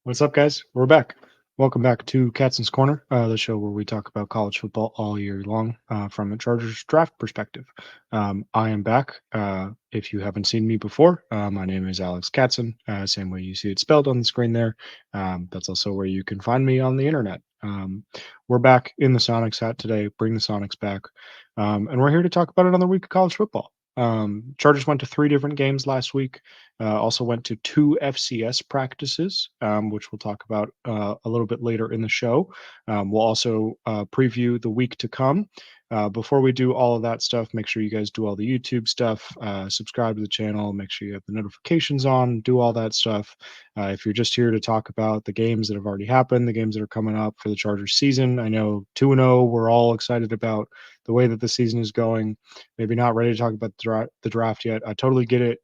What's up, guys? We're back. Welcome back to Katson's Corner, the show where we talk about college football all year long from a Chargers draft perspective. I am back. If you haven't seen me before, my name is Alex Katson, same way you see it spelled on the screen there. That's also where you can find me on the internet. We're back in the Sonics hat today, bring the Sonics back, and we're here to talk about another week of college football. Chargers went to 3 different games last week. Also went to 2 FCS practices, which we'll talk about a little bit later in the show. We'll also preview the week to come. Before we do all of that stuff, make sure you guys do all the YouTube stuff, subscribe to the channel, make sure you have the notifications on, do all that stuff. If you're just here to talk about the games that have already happened, the games that are coming up for the Chargers season, I know 2-0, we're all excited about the way that the season is going. Maybe not ready to talk about the draft yet. I totally get it.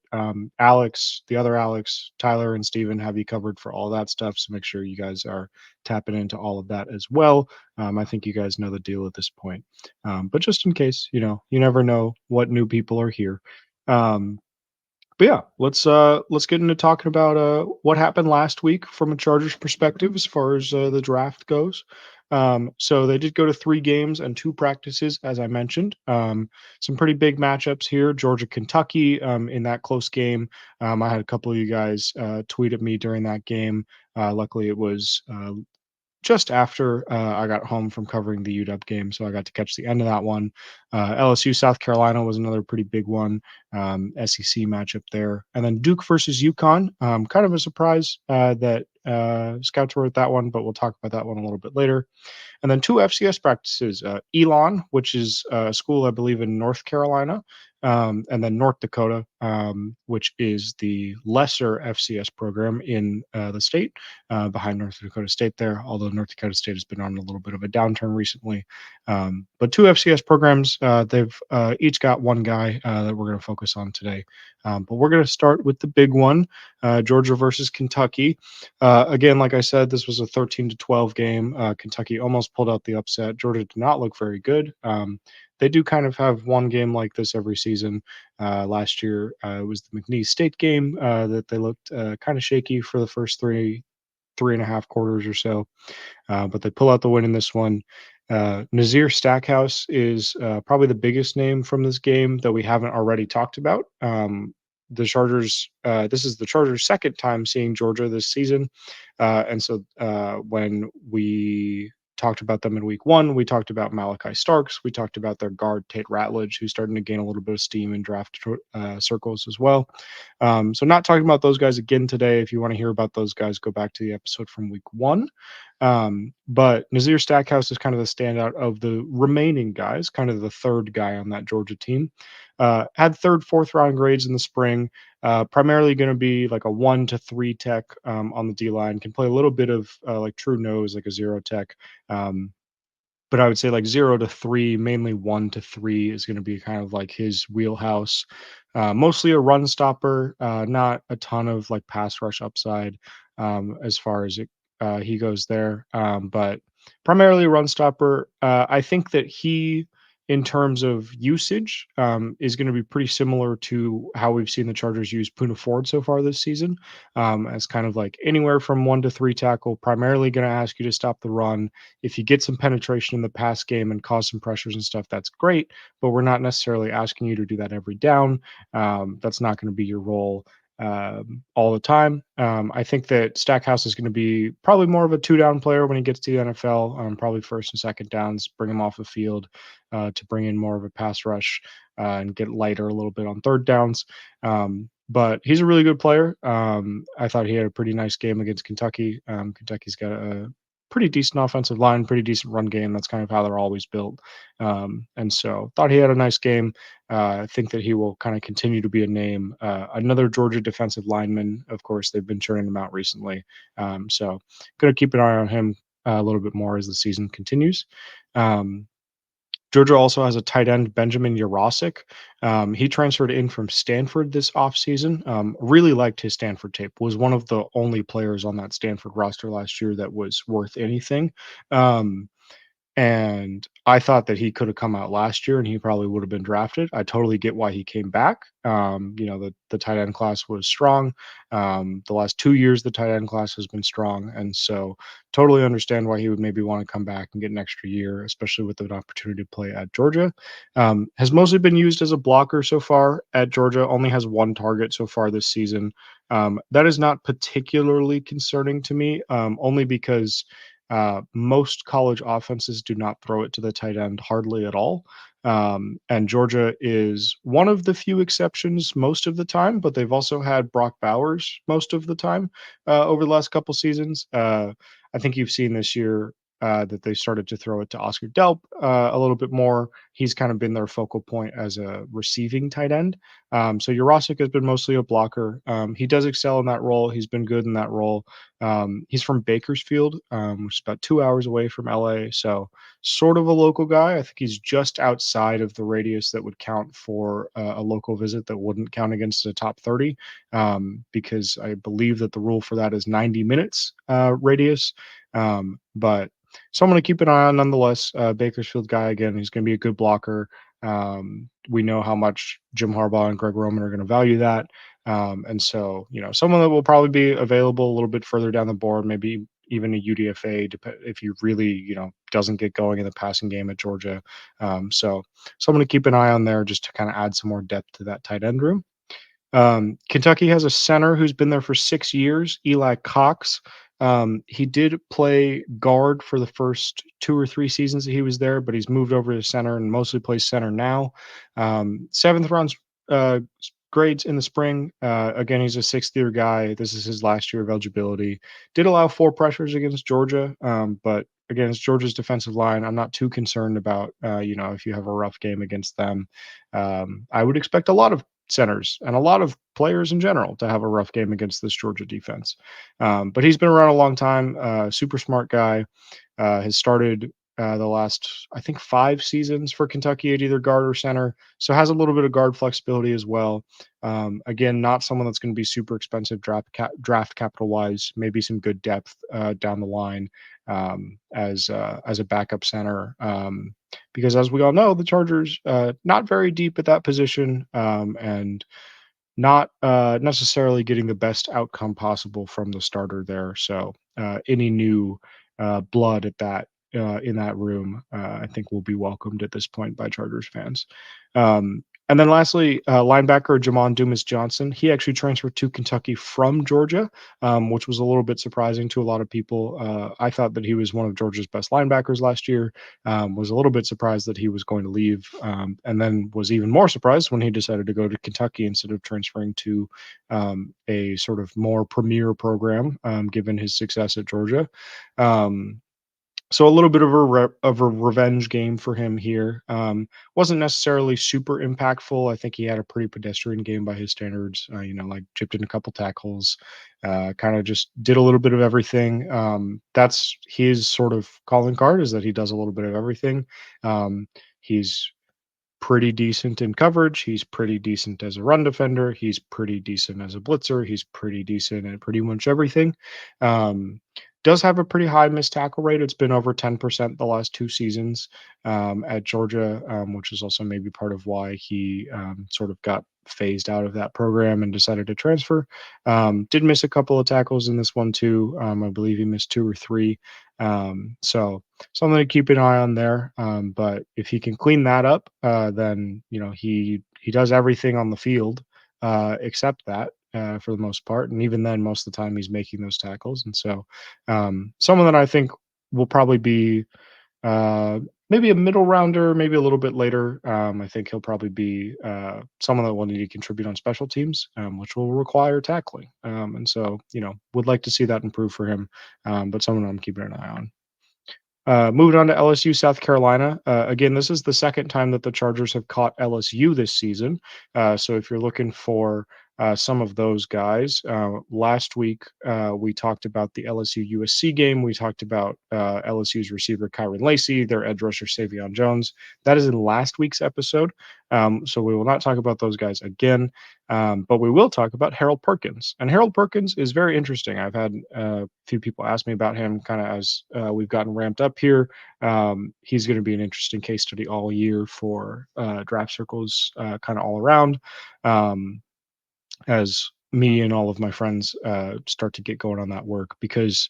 Alex, the other Alex, Tyler, and Steven have you covered for all that stuff. So make sure you guys are tapping into all of that as well. I think you guys know the deal at this point. But just in case, you never know what new people are here. Um, but yeah, let's get into talking about what happened last week from a Chargers perspective as far as the draft goes. So they did go to 3 games and 2 practices, as I mentioned. Some pretty big matchups here. Georgia, Kentucky, in that close game. I had a couple of you guys tweet at me during that game. Luckily, it was just after I got home from covering the UW game, so I got to catch the end of that one. LSU South Carolina was another pretty big one, SEC matchup there, and then Duke versus Yukon. Kind of a surprise that scouts were at that one, but we'll talk about that one a little bit later. And then 2 FCS practices, Elon, which is a school, I believe, in North Carolina, and then North Dakota, which is the lesser FCS program in the state, behind North Dakota State there, although North Dakota State has been on a little bit of a downturn recently. But 2 FCS programs, they've each got one guy that we're going to focus on today. But we're going to start with the big one, Georgia versus Kentucky. Again, like I said, this was a 13-12 game. Kentucky almost pulled out the upset. Georgia did not look very good. They do kind of have one game like this every season. Last year, it was the McNeese State game that they looked kind of shaky for the first three and a half quarters or so. But they pull out the win in this one. Nazir Stackhouse is probably the biggest name from this game that we haven't already talked about. The Chargers, this is the Chargers' second time seeing Georgia this season. And so when we talked about them in week 1, we talked about Malachi Starks. We talked about their guard, Tate Ratledge, who's starting to gain a little bit of steam in draft circles as well. So not talking about those guys again today. If you want to hear about those guys, go back to the episode from week 1. But Nazir Stackhouse is kind of the standout of the remaining guys, kind of the third guy on that Georgia team. Had third, fourth round grades in the spring. Primarily going to be like a 1 to 3 tech on the D line. Can play a little bit of like true nose, like a 0 tech. But I would say like 0 to 3, mainly 1 to 3 is going to be kind of like his wheelhouse. Mostly a run stopper, not a ton of like pass rush upside as far as he goes there. But primarily a run stopper. I think that he, in terms of usage, is going to be pretty similar to how we've seen the Chargers use Poona Ford so far this season, as kind of like anywhere from 1 to 3 tackle, primarily going to ask you to stop the run. If you get some penetration in the pass game and cause some pressures and stuff, that's great, but we're not necessarily asking you to do that every down. That's not going to be your role all the time. I think that Stackhouse is going to be probably more of a 2-down player when he gets to the NFL, probably first and second downs, bring him off the field to bring in more of a pass rush and get lighter a little bit on third downs. But he's a really good player. I thought he had a pretty nice game against Kentucky. Kentucky's got a pretty decent offensive line, pretty decent run game. That's kind of how they're always built. And so thought he had a nice game. I think that he will kind of continue to be a name. Another Georgia defensive lineman, of course, they've been churning him out recently. So going to keep an eye on him a little bit more as the season continues. Georgia also has a tight end, Benjamin Urosic. He transferred in from Stanford this offseason. Really liked his Stanford tape. Was one of the only players on that Stanford roster last year that was worth anything. And I thought that he could have come out last year and he probably would have been drafted. I totally get why he came back. The tight end class was strong. The last 2 years, the tight end class has been strong. And so totally understand why he would maybe want to come back and get an extra year, especially with an opportunity to play at Georgia. Has mostly been used as a blocker so far at Georgia, only has one target so far this season. That is not particularly concerning to me, only because most college offenses do not throw it to the tight end hardly at all. And Georgia is one of the few exceptions most of the time, but they've also had Brock Bowers most of the time over the last couple seasons. I think you've seen this year that they started to throw it to Oscar Delp a little bit more. He's kind of been their focal point as a receiving tight end. So Jurasic has been mostly a blocker. He does excel in that role. He's been good in that role. He's from Bakersfield, which is about 2 hours away from LA. So sort of a local guy. I think he's just outside of the radius that would count for a local visit that wouldn't count against the top 30, because I believe that the rule for that is 90 minutes radius. But someone to keep an eye on nonetheless. Bakersfield guy, again, he's going to be a good blocker. We know how much Jim Harbaugh and Greg Roman are going to value that. And so, someone that will probably be available a little bit further down the board, maybe even a UDFA, if you really, doesn't get going in the passing game at Georgia. So someone to keep an eye on there just to kind of add some more depth to that tight end room. Kentucky has a center who's been there for 6 years, Eli Cox. He did play guard for the first 2 or 3 seasons that he was there, but he's moved over to center and mostly plays center now. Seventh round grades in the spring. Again, he's a sixth-year guy. This is his last year of eligibility. Did allow 4 pressures against Georgia, but against Georgia's defensive line, I'm not too concerned about, if you have a rough game against them. I would expect a lot of centers and a lot of players in general to have a rough game against this Georgia defense. But he's been around a long time, super smart guy, has started the last, I think, 5 seasons for Kentucky at either guard or center. So has a little bit of guard flexibility as well. Again, not someone that's going to be super expensive draft capital wise, maybe some good depth down the line as a backup center. Because as we all know, the Chargers not very deep at that position, and not necessarily getting the best outcome possible from the starter there. So any new blood at that in that room, I think will be welcomed at this point by Chargers fans. And then lastly, linebacker Jamon Dumas Johnson. He actually transferred to Kentucky from Georgia, which was a little bit surprising to a lot of people. I thought that he was one of Georgia's best linebackers last year. Was a little bit surprised that he was going to leave, and then was even more surprised when he decided to go to Kentucky instead of transferring to a sort of more premier program, given his success at Georgia. So a little bit of a revenge game for him here. Wasn't necessarily super impactful. I think he had a pretty pedestrian game by his standards. Like chipped in a couple tackles, kind of just did a little bit of everything. That's his sort of calling card, is that he does a little bit of everything. He's pretty decent in coverage. He's pretty decent as a run defender. He's pretty decent as a blitzer. He's pretty decent at pretty much everything. Does have a pretty high missed tackle rate. It's been over 10% the last 2 seasons at Georgia, which is also maybe part of why he sort of got phased out of that program and decided to transfer. Did miss a couple of tackles in this one too. I believe he missed 2 or 3. So something to keep an eye on there. But if he can clean that up, then he does everything on the field except that for the most part. And even then, most of the time he's making those tackles. And so someone that I think will probably be maybe a middle rounder, maybe a little bit later. I think he'll probably be someone that will need to contribute on special teams, which will require tackling. And so, would like to see that improve for him, but someone I'm keeping an eye on. Moving on to LSU, South Carolina. Again, this is the second time that the Chargers have caught LSU this season. So if you're looking for some of those guys. Last week, we talked about the LSU USC game. We talked about LSU's receiver Kyron Lacy, their edge rusher Savion Jones. That is in last week's episode. So we will not talk about those guys again. But we will talk about Harold Perkins. And Harold Perkins is very interesting. I've had a few people ask me about him kind of as we've gotten ramped up here. He's going to be an interesting case study all year for draft circles, kind of all around. As me and all of my friends start to get going on that work because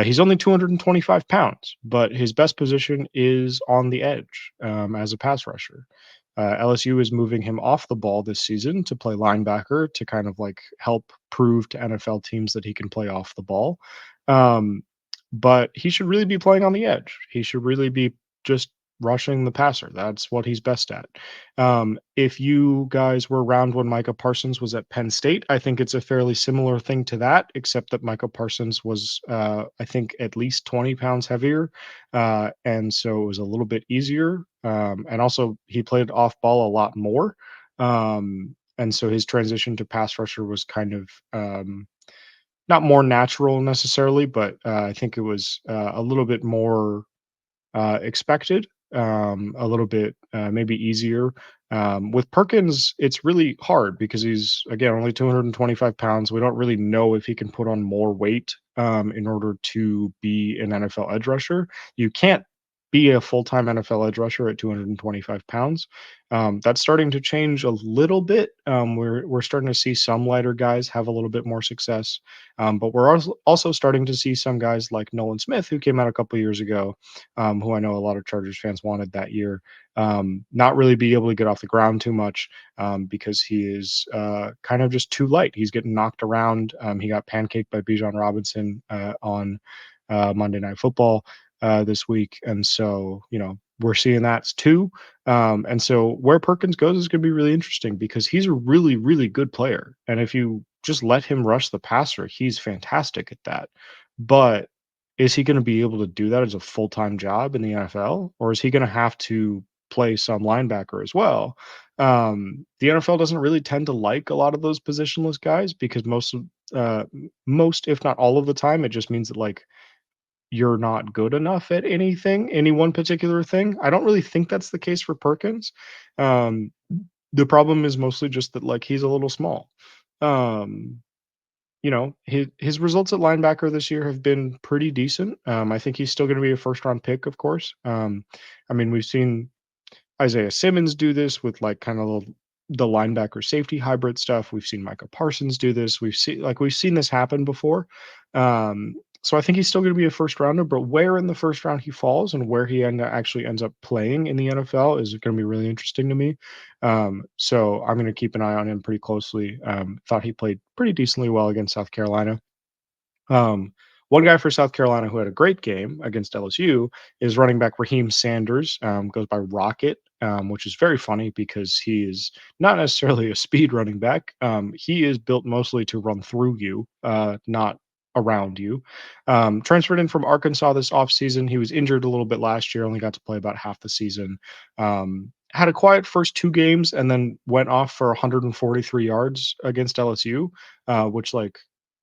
he's only 225 pounds, but his best position is on the edge as a pass rusher. LSU is moving him off the ball this season to play linebacker to kind of like help prove to NFL teams that he can play off the ball. Um, but he should really be playing on the edge. He should really be just rushing the passer. That's what he's best at. If you guys were around when Micah Parsons was at Penn State, I think it's a fairly similar thing to that, except that Micah Parsons was, I think, at least 20 pounds heavier. And so it was a little bit easier. And also, he played off ball a lot more. And so his transition to pass rusher was kind of not more natural necessarily, but I think it was a little bit more expected, a little bit maybe easier. With Perkins, it's really hard because he's again only 225 pounds. We don't really know if he can put on more weight in order to be an NFL edge rusher. You can't be a full-time NFL edge rusher at 225 pounds. That's starting to change a little bit. We're starting to see some lighter guys have a little bit more success, but we're also starting to see some guys like Nolan Smith, who came out a couple years ago, who I know a lot of Chargers fans wanted that year, not really be able to get off the ground too much because he is kind of just too light. He's getting knocked around. He got pancaked by Bijan Robinson on Monday Night Football this week. And so, we're seeing that too. And so where Perkins goes is going to be really interesting because he's a really, really good player. And if you just let him rush the passer, he's fantastic at that. But is he going to be able to do that as a full-time job in the NFL, or is he going to have to play some linebacker as well? The NFL doesn't really tend to like a lot of those positionless guys because most, if not all of the time, it just means that like you're not good enough at anything, any one particular thing. I don't really think that's the case for Perkins. Um, the problem is mostly just that like he's a little small. Um, his results at linebacker this year have been pretty decent. I think he's still going to be a first round pick, of course. I mean, we've seen Isaiah Simmons do this with like kind of the linebacker safety hybrid stuff. We've seen Micah Parsons do this. We've seen this happen before. So I think he's still going to be a first rounder, but where in the first round he falls and where he actually ends up playing in the NFL is going to be really interesting to me. So I'm going to keep an eye on him pretty closely. Thought he played pretty decently well against South Carolina. Um, One guy for South Carolina who had a great game against LSU is running back Raheem Sanders, goes by Rocket, which is very funny because he is not necessarily a speed running back. He is built mostly to run through you, not around you. Transferred in from Arkansas this offseason. He was injured a little bit last year, only got to play about half the season. Had a quiet first two games and then went off for 143 yards against LSU, which like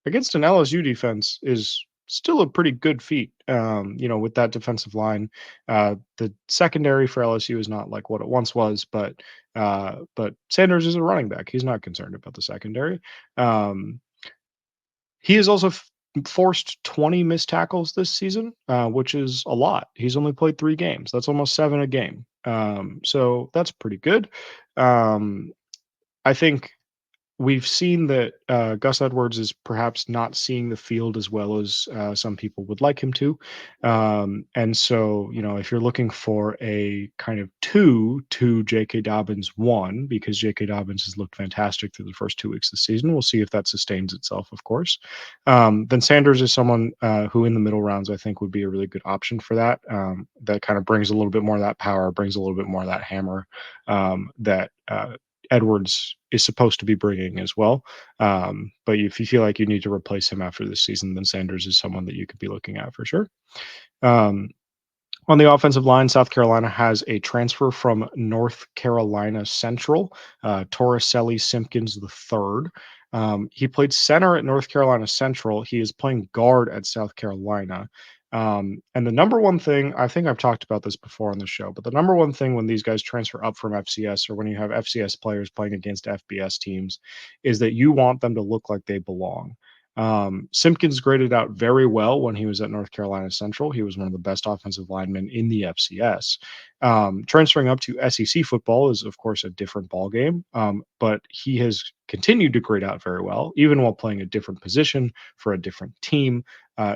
against an LSU defense is still a pretty good feat. With that defensive line, the secondary for LSU is not like what it once was, but Sanders is a running back. He's not concerned about the secondary. He has also forced 20 missed tackles this season, which is a lot. He's only played 3 games. That's almost 7 a game. So that's pretty good. I think we've seen that Gus Edwards is perhaps not seeing the field as well as some people would like him to. And so, if you're looking for a kind of 2 to J.K. Dobbins 1, because J.K. Dobbins has looked fantastic through the first 2 weeks of the season, we'll see if that sustains itself, of course. Then Sanders is someone who in the middle rounds I think would be a really good option for that. That kind of brings a little bit more of that power, brings a little bit more of that hammer that Edwards is supposed to be bringing as well. But if you feel like you need to replace him after this season, then Sanders is someone that you could be looking at for sure. Um, On the offensive line, South Carolina has a transfer from North Carolina Central, Torricelli Simpkins III. He played center at North Carolina Central. He is playing guard at South Carolina. And the number one thing, I think I've talked about this before on the show, but the number one thing when these guys transfer up from FCS or when you have FCS players playing against FBS teams is that you want them to look like they belong. Simpkins graded out very well when he was at North Carolina Central. He was one of the best offensive linemen in the FCS. Transferring up to SEC football is, of course, a different ballgame, but he has continued to grade out very well, even while playing a different position for a different team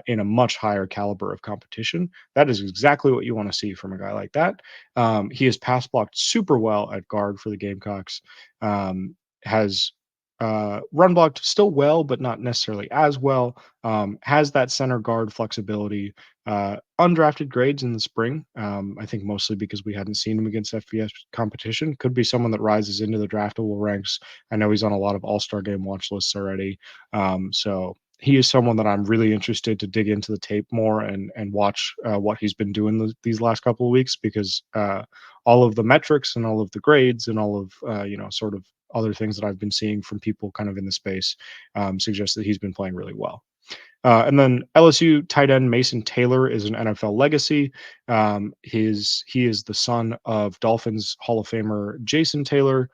in a much higher caliber of competition. That is exactly what you want to see from a guy like that. He has pass blocked super well at guard for the Gamecocks. Has run blocked still well, but not necessarily as well. Has that center guard flexibility. Undrafted grades in the spring. I think mostly because we hadn't seen him against FBS competition. Could be someone that rises into the draftable ranks. I know he's on a lot of All-Star game watch lists already. So he is someone that I'm really interested to dig into the tape more and watch what he's been doing these last couple of weeks because all of the metrics and all of the grades and all of sort of other things that I've been seeing from people kind of in the space suggest that he's been playing really well. And then LSU tight end Mason Taylor is an NFL legacy. He is the son of Dolphins Hall of Famer Jason Taylor.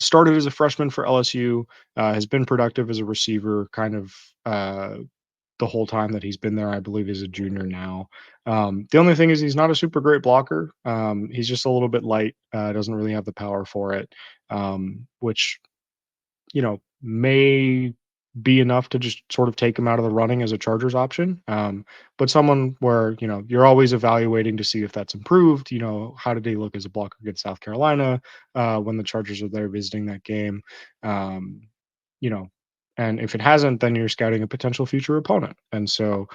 Started as a freshman for LSU, has been productive as a receiver kind of the whole time that he's been there. I believe he's a junior now. The only thing is he's not a super great blocker. He's just a little bit light, doesn't really have the power for it, which may be enough to just sort of take him out of the running as a Chargers option. But someone where, you're always evaluating to see if that's improved. How did he look as a blocker against South Carolina when the Chargers are there visiting that game? Um, you know, and if it hasn't, then you're scouting a potential future opponent. And so,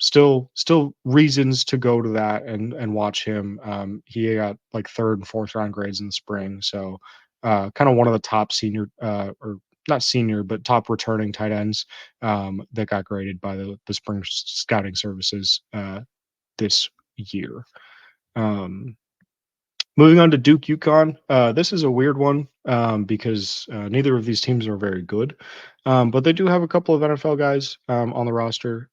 still reasons to go to that and watch him. He got like third and fourth round grades in the spring. So, kind of one of the top senior or not senior, but top returning tight ends that got graded by the spring scouting services this year. Um, Moving on to Duke Yukon. This is a weird one because neither of these teams are very good, but they do have a couple of NFL guys on the roster.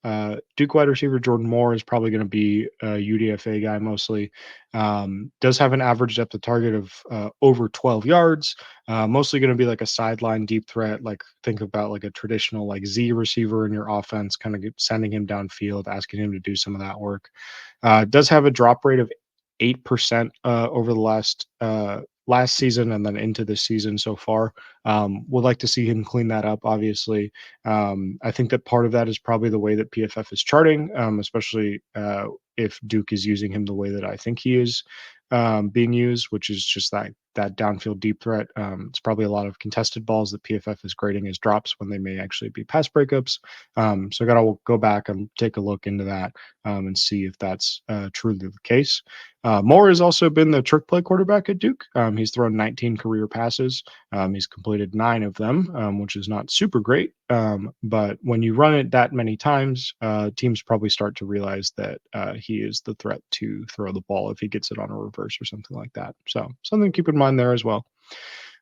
Duke wide receiver Jordan Moore is probably going to be a UDFA guy mostly. Does have an average depth of target of over 12 yards. Mostly going to be like a sideline deep threat. Like think about like a traditional like Z receiver in your offense, kind of sending him downfield, asking him to do some of that work. Does have a drop rate of 8% over the last season and then into this season so far. Would like to see him clean that up, obviously. I think that part of that is probably the way that PFF is charting, especially if Duke is using him the way that I think he is being used, which is just that downfield deep threat. It's probably a lot of contested balls that PFF is grading as drops when they may actually be pass breakups. So I got to go back and take a look into that and see if that's truly the case. Moore has also been the trick play quarterback at Duke. He's thrown 19 career passes. He's completed 9 of them, which is not super great. But when you run it that many times, teams probably start to realize that he is the threat to throw the ball if he gets it on a reverse or something like that. So something to keep in mind there as well.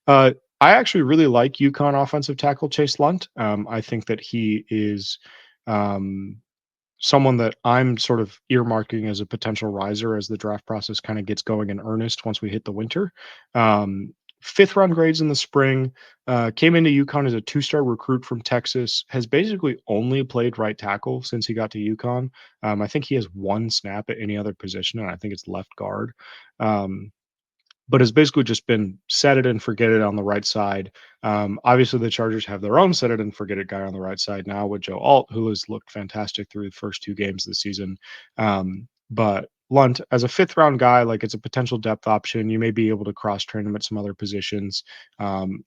I actually really like Yukon offensive tackle Chase Lunt. I think that he is someone that I'm sort of earmarking as a potential riser as the draft process kind of gets going in earnest once we hit the winter. Fifth round grades in the spring, came into Yukon as a 2-star recruit from Texas, has basically only played right tackle since he got to Yukon. I think he has 1 snap at any other position, and I think it's left guard. But has basically just been set it and forget it on the right side. Obviously, the Chargers have their own set it and forget it guy on the right side now with Joe Alt, who has looked fantastic through the first 2 games of the season. But Lunt, as a 5th round guy, like it's a potential depth option. You may be able to cross train him at some other positions.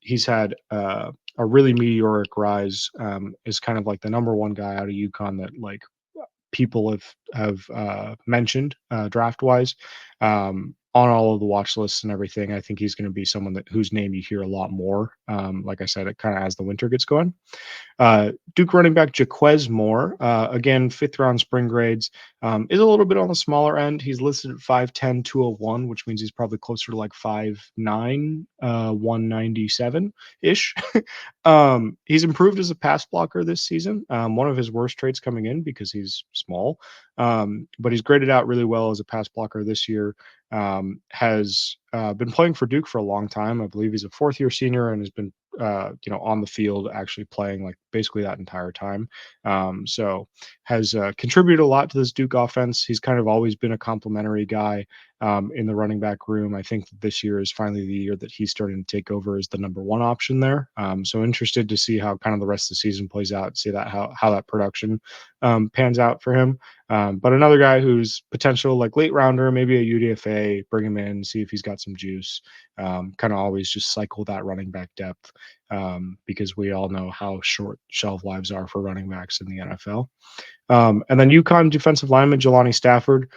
He's had a really meteoric rise. Is kind of like the number 1 guy out of Yukon that like people have mentioned draft wise. on all of the watch lists and everything. I think he's going to be someone whose name you hear a lot more. Like I said, it kind of as the winter gets going. Duke running back Jaquez Moore, again, fifth round spring grades, is a little bit on the smaller end. He's listed at 5'10, 201, which means he's probably closer to like 5'9, 197 ish. He's improved as a pass blocker this season. One of his worst traits coming in because he's small, but he's graded out really well as a pass blocker this year. Has been playing for Duke for a long time. I believe he's a fourth year senior and has been on the field actually playing like basically that entire time. So has contributed a lot to this Duke offense. He's kind of always been a complimentary guy in the running back room. I think that this year is finally the year that he's starting to take over as the number one option there. So interested to see how kind of the rest of the season plays out, see that how that production pans out for him. But another guy who's potential like late rounder, maybe a UDFA, bring him in, see if he's got some juice. Kind of always just cycle that running back depth because we all know how short shelf lives are for running backs in the NFL. And then Yukon defensive lineman Jelani Stafford.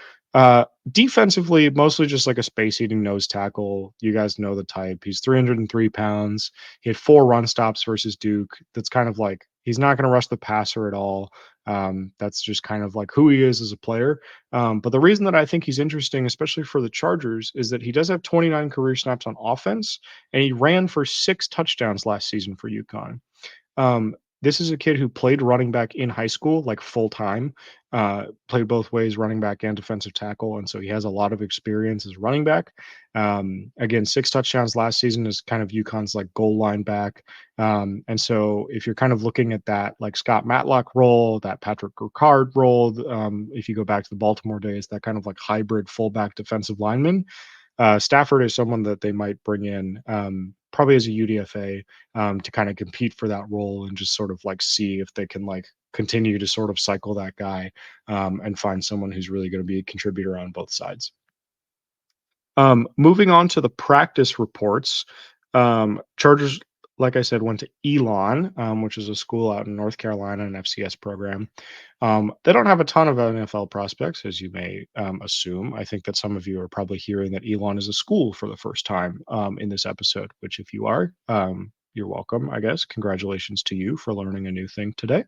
Defensively, mostly just like a space eating nose tackle. You guys know the type. He's 303 pounds. He had 4 run stops versus Duke. That's kind of like he's not going to rush the passer at all. That's just kind of like who he is as a player. But the reason that I think he's interesting, especially for the Chargers, is that he does have 29 career snaps on offense, and he ran for 6 touchdowns last season for Yukon. This is a kid who played running back in high school, like full time, played both ways, running back and defensive tackle. And so he has a lot of experience as running back. Again, 6 touchdowns last season is kind of Yukon's like goal line back. And so if you're kind of looking at that like Scott Matlock role, that Patrick Ricard role, if you go back to the Baltimore days, that kind of like hybrid fullback defensive lineman, Stafford is someone that they might bring in probably as a UDFA to kind of compete for that role and just sort of like see if they can like continue to sort of cycle that guy and find someone who's really going to be a contributor on both sides. Moving on to the practice reports, Chargers, like I said, went to Elon, which is a school out in North Carolina, an FCS program. They don't have a ton of NFL prospects, as you may assume. I think that some of you are probably hearing that Elon is a school for the first time in this episode, which if you are, you're welcome, I guess. Congratulations to you for learning a new thing today.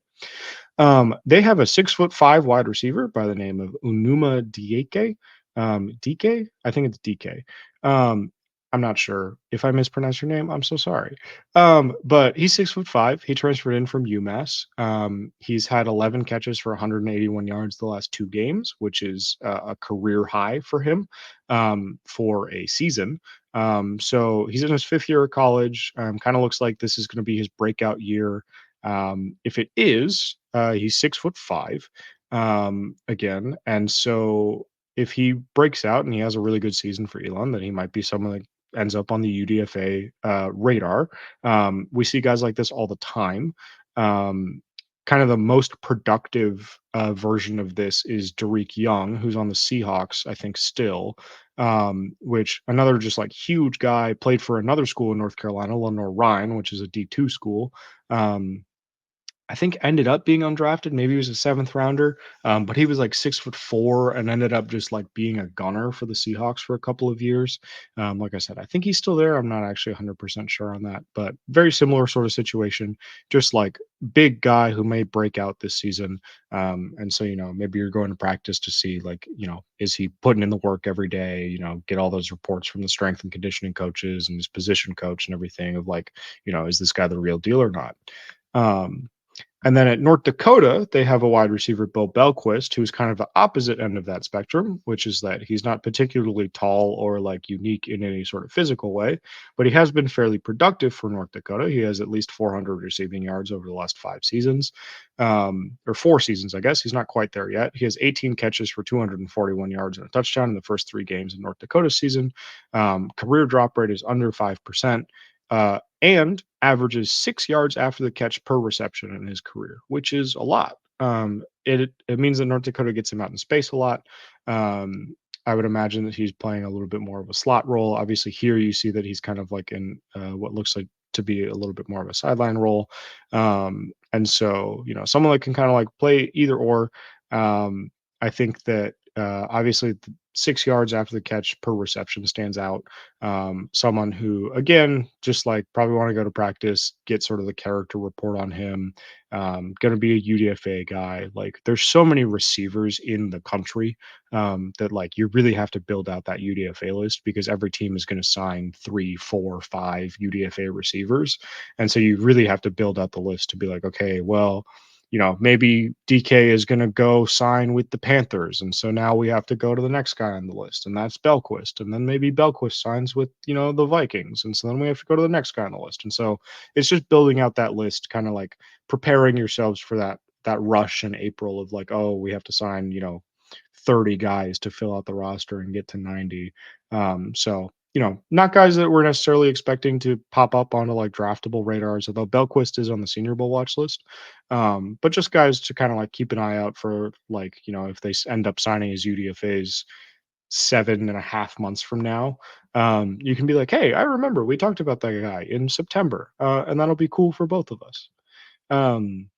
They have a 6'5" wide receiver by the name of Unuma Dieke. DK? I think it's DK. I'm not sure if I mispronounced your name. I'm so sorry. But he's 6'5". He transferred in from UMass. He's had 11 catches for 181 yards the last 2 games, which is a career high for him for a season. So he's in his 5th year of college. Kind of looks like this is going to be his breakout year. If it is, he's 6'5" again, and so if he breaks out and he has a really good season for Elon, then he might be someone that ends up on the UDFA radar. We see guys like this all the time. Kind of the most productive version of this is Derek Young, who's on the Seahawks, I think, still. Which another just like huge guy, played for another school in North Carolina, Lenore-Ryan, which is a D2 school. I think ended up being undrafted. Maybe he was a 7th rounder, but he was like 6'4" and ended up just like being a gunner for the Seahawks for a couple of years. Like I said, I think he's still there. I'm not actually 100% sure on that, but very similar sort of situation. Just like big guy who may break out this season. And so, maybe you're going to practice to see like, is he putting in the work every day? Get all those reports from the strength and conditioning coaches and his position coach and everything of like, is this guy the real deal or not? And then at North Dakota, they have a wide receiver, Bill Bellquist, who's kind of the opposite end of that spectrum, which is that he's not particularly tall or like unique in any sort of physical way, but he has been fairly productive for North Dakota. He has at least 400 receiving yards over the last 5 seasons, or 4 seasons, I guess. He's not quite there yet. He has 18 catches for 241 yards and a touchdown in the first 3 games in North Dakota season. Career drop rate is under 5%. And averages 6 yards after the catch per reception in his career, which is a lot. It means that North Dakota gets him out in space a lot. I would imagine that he's playing a little bit more of a slot role. Obviously, here you see that he's kind of like in what looks like to be a little bit more of a sideline role. And so, someone that can kind of like play either or. I think that Obviously, 6 yards after the catch per reception stands out. Someone who, again, just like probably want to go to practice, get sort of the character report on him. Going to be a UDFA guy. Like, there's so many receivers in the country that like you really have to build out that UDFA list because every team is going to sign 3, 4, 5 UDFA receivers, and so you really have to build out the list to be like, okay, well, maybe DK is going to go sign with the Panthers. And so now we have to go to the next guy on the list, and that's Bellquist. And then maybe Bellquist signs with, the Vikings. And so then we have to go to the next guy on the list. And so it's just building out that list, kind of like preparing yourselves for that rush in April of like, oh, we have to sign, 30 guys to fill out the roster and get to 90. So not guys that we're necessarily expecting to pop up onto like draftable radars, although Bellquist is on the Senior Bowl watch list. But just guys to kind of like keep an eye out for, like, if they end up signing as UDFAs 7.5 months from now, you can be like, hey, I remember we talked about that guy in September, and that'll be cool for both of us. Um,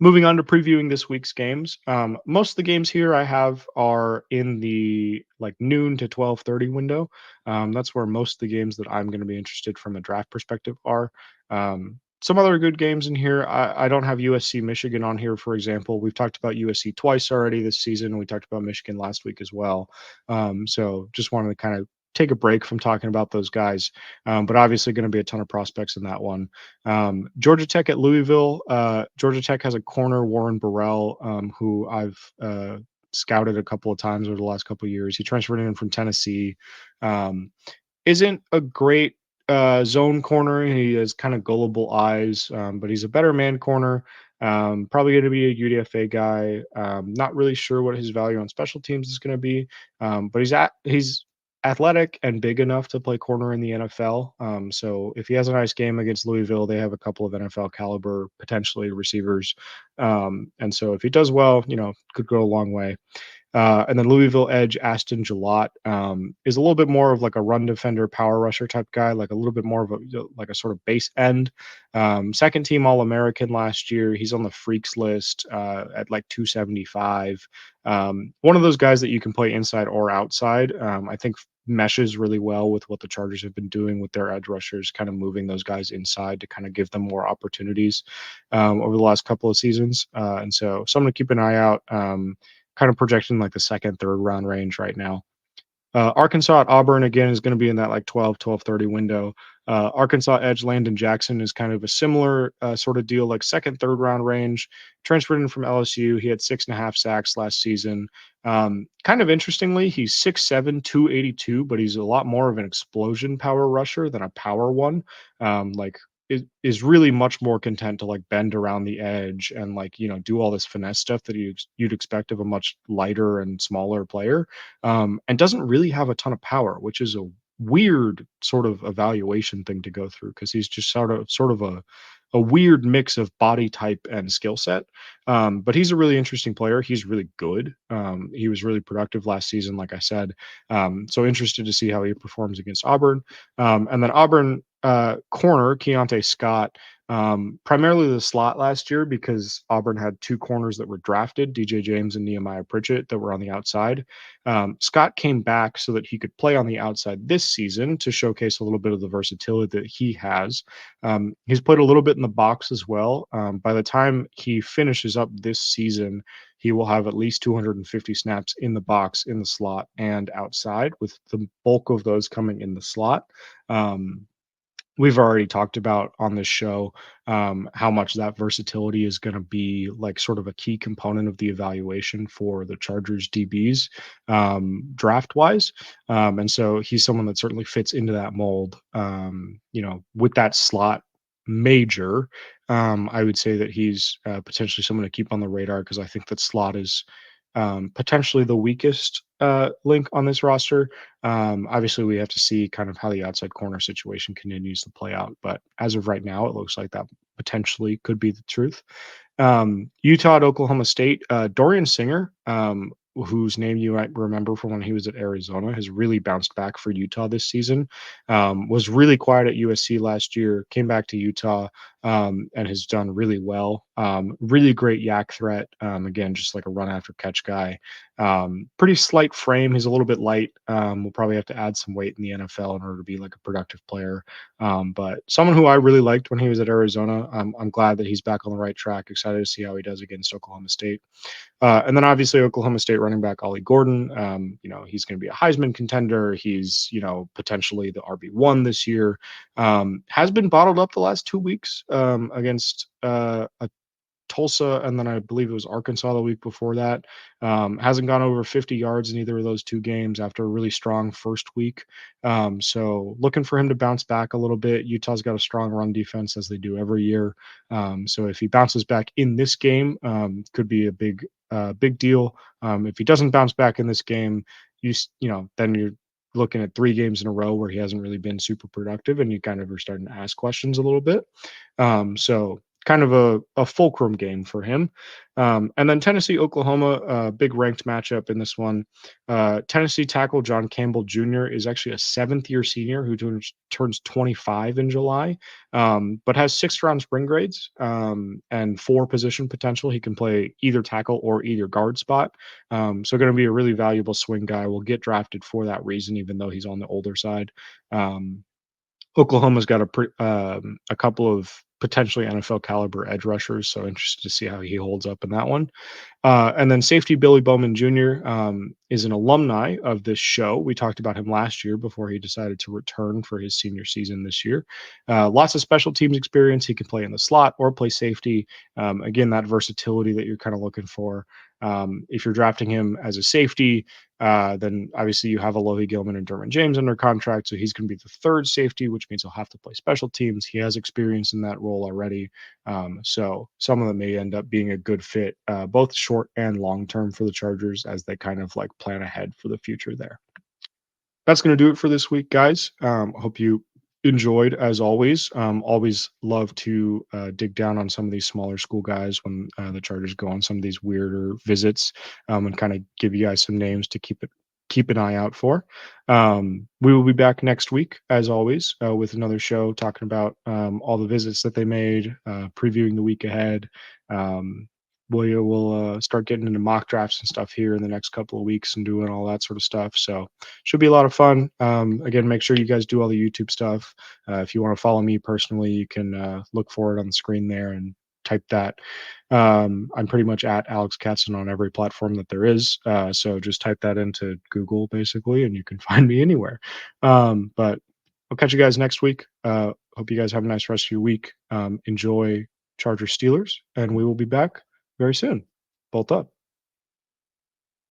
Moving on to previewing this week's games. Most of the games here I have are in the like noon to 12:30 window. That's where most of the games that I'm going to be interested from a draft perspective are. Some other good games in here. I don't have USC Michigan on here, for example. We've talked about USC twice already this season. We talked about Michigan last week as well. So just wanted to kind of take a break from talking about those guys. But obviously going to be a ton of prospects in that one. Georgia Tech at Louisville. Georgia Tech has a corner, Warren Burrell, who I've scouted a couple of times over the last couple of years. He transferred in from Tennessee. Isn't a great zone corner. He has kind of gullible eyes, but he's a better man corner. Probably going to be a UDFA guy. Not really sure what his value on special teams is going to be, but he's athletic and big enough to play corner in the NFL. So if he has a nice game against Louisville, they have a couple of NFL caliber potentially receivers. And so if he does well, could go a long way. And then Louisville edge Aston Gillott is a little bit more of like a run defender, power rusher type guy, like a little bit more of a sort of base end. Second team All American last year. He's on the freaks list at like 275. One of those guys that you can play inside or outside. I think meshes really well with what the Chargers have been doing with their edge rushers, kind of moving those guys inside to kind of give them more opportunities over the last couple of seasons. And so someone to keep an eye out. Kind of projecting like the second, third round range right now. Arkansas at Auburn, again, is going to be in that like 12:30 window. Arkansas edge Landon Jackson is kind of a similar sort of deal, like second, third round range. Transferred in from LSU. He had 6.5 sacks last season. Kind of interestingly, he's 6'7", 282, but he's a lot more of an explosion power rusher than a power one. Like is really much more content to like bend around the edge and like do all this finesse stuff that you'd expect of a much lighter and smaller player, and doesn't really have a ton of power, which is a weird sort of evaluation thing to go through because he's just sort of a weird mix of body type and skill set. But he's a really interesting player. He's really good. He was really productive last season, like I said. So interested to see how he performs against Auburn. And then Auburn corner, Keontae Scott, primarily the slot last year because Auburn had two corners that were drafted, DJ James and Nehemiah Pritchett, that were on the outside. Scott came back so that he could play on the outside this season to showcase a little bit of the versatility that he has. He's played a little bit in the box as well. By the time he finishes up this season, he will have at least 250 snaps in the box, in the slot, and outside, with the bulk of those coming in the slot. We've already talked about on this show how much that versatility is going to be like sort of a key component of the evaluation for the Chargers DBs draft wise. And so he's someone that certainly fits into that mold, with that slot major. I would say that he's potentially someone to keep on the radar because I think that slot is potentially the weakest link on this roster. Obviously, we have to see kind of how the outside corner situation continues to play out. But as of right now, it looks like that potentially could be the truth. Utah at Oklahoma State, Dorian Singer, whose name you might remember from when he was at Arizona, has really bounced back for Utah this season. Was really quiet at USC last year, came back to Utah, and has done really well. Really great yak threat. Again, just like a run after catch guy. Pretty slight frame. He's a little bit light. We'll probably have to add some weight in the NFL in order to be like a productive player. But someone who I really liked when he was at Arizona. I'm glad that he's back on the right track. Excited to see how he does against Oklahoma State. And then obviously Oklahoma State running back Ollie Gordon. He's going to be a Heisman contender. He's potentially the RB1 this year. Has been bottled up the last 2 weeks against a Tulsa, and then I believe it was Arkansas the week before that. Hasn't gone over 50 yards in either of those two games after a really strong first week. So looking for him to bounce back a little bit. Utah's got a strong run defense as they do every year. So if he bounces back in this game, could be a big deal. If he doesn't bounce back in this game, then you're looking at 3 games in a row where he hasn't really been super productive, and you kind of are starting to ask questions a little bit. So kind of a fulcrum game for him. And then Tennessee, Oklahoma, big ranked matchup in this one. Tennessee tackle John Campbell Jr. is actually a 7th-year senior who turns 25 in July, but has 6th-round spring grades and 4 position potential. He can play either tackle or either guard spot. So going to be a really valuable swing guy. Will get drafted for that reason, even though he's on the older side. Oklahoma's got a couple of potentially NFL caliber edge rushers, so interested to see how he holds up in that one. And then safety Billy Bowman Jr. Is an alumni of this show. We talked about him last year before he decided to return for his senior season this year. Lots of special teams experience. He can play in the slot or play safety. Again, that versatility that you're kind of looking for. If you're drafting him as a safety, then obviously you have Alohi Gilman and Derwin James under contract, so he's going to be the 3rd safety, which means he'll have to play special teams. He has experience in that role already. So some of them may end up being a good fit, both short and long term for the Chargers as they kind of like plan ahead for the future there. That's going to do it for this week, guys. Hope you enjoyed as always. Always love to dig down on some of these smaller school guys when the Chargers go on some of these weirder visits, and kind of give you guys some names to keep an eye out for. We will be back next week, as always, with another show talking about all the visits that they made, previewing the week ahead. We'll start getting into mock drafts and stuff here in the next couple of weeks and doing all that sort of stuff. So should be a lot of fun. Again, make sure you guys do all the YouTube stuff. If you want to follow me personally, you can look for it on the screen there and type that. I'm pretty much at Alex Katson on every platform that there is. So just type that into Google basically, and you can find me anywhere. But I'll catch you guys next week. Hope you guys have a nice rest of your week. Enjoy Chargers Steelers, and we will be back very soon. Bolt up.